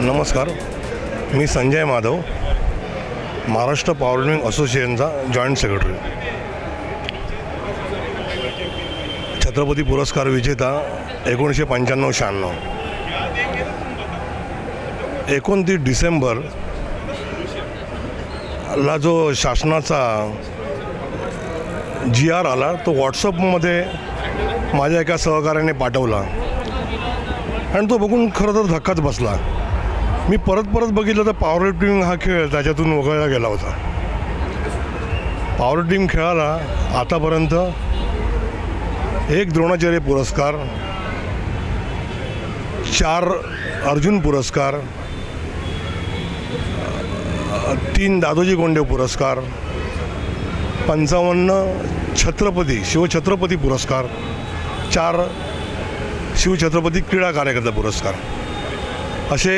नमस्कार, मी संजय माधव, महाराष्ट्र पॉवरलिफ्टिंग असोसिएशनचा जॉईंट सेक्रेटरी. छत्रपती पुरस्कार विजेता 1995-96. 29 डिसेंबरला जो शासनाचा GR आला तो व्हॉट्सअपमध्ये माझ्या एका सहकार्याने पाठवला आणि तो बघून खरं तर धक्काच बसला. मी परत बघितलं तर पॉवरलिफ्टिंग हा खेळ त्याच्यातून वगळला गेला होता. पॉवरलिफ्टिंग खेळाला आतापर्यंत 1 द्रोणाचार्य पुरस्कार, 4 अर्जुन पुरस्कार, 3 दादोजी कोंडदेव पुरस्कार, 55 शिवछत्रपती पुरस्कार, 4 शिवछत्रपती क्रीडा कार्यकर्ता पुरस्कार, असे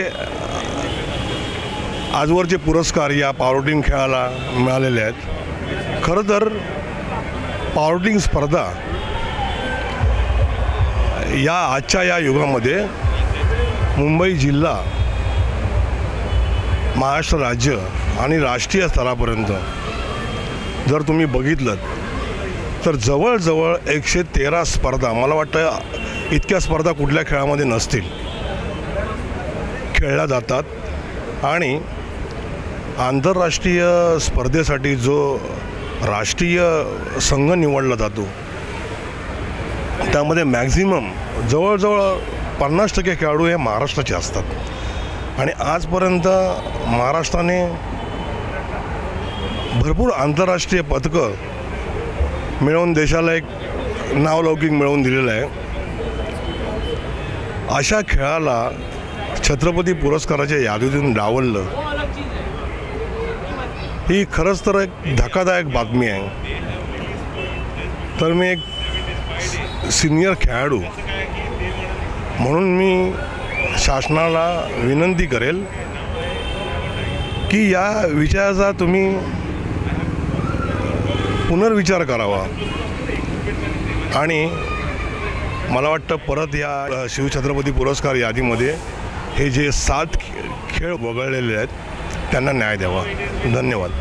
आजवरचे पुरस्कार या पॉवरलिफ्टिंग खेळाला मिळालेले आहेत. खरं तर पॉवरलिफ्टिंग स्पर्धा आजच्या या युगामध्ये मुंबई जिल्हा, महाराष्ट्र राज्य आणि राष्ट्रीय स्तरापर्यंत जर तुम्ही बघितलं तर जवळजवळ 113 स्पर्धा, मला वाटतं इतक्या स्पर्धा कुठल्या खेळामध्ये नसतील, खेळल्या जातात. आणि आंतरराष्ट्रीय स्पर्धेसाठी जो राष्ट्रीय संघ निवडला जातो त्यामध्ये मॅक्झिमम जवळजवळ 50% खेळाडू हे महाराष्ट्राचे असतात. आणि आजपर्यंत महाराष्ट्राने भरपूर आंतरराष्ट्रीय पदकं मिळवून देशाला एक नावलौकिक मिळवून दिलेलं आहे. अशा खेळाला छत्रपती पुरस्काराच्या यादीतून डावललं ही खरंच तर एक धक्कादायक बातमी आहे. तर मी एक सिनियर खेळाडू म्हणून मी शासनाला विनंती करेल की या विषयाचा तुम्ही पुनर्विचार करावा आणि मला वाटतं परत या शिवछत्रपती पुरस्कार यादीमध्ये हे जे 7 खेळ वगळलेले आहेत त्यांना न्याय द्यावा. धन्यवाद.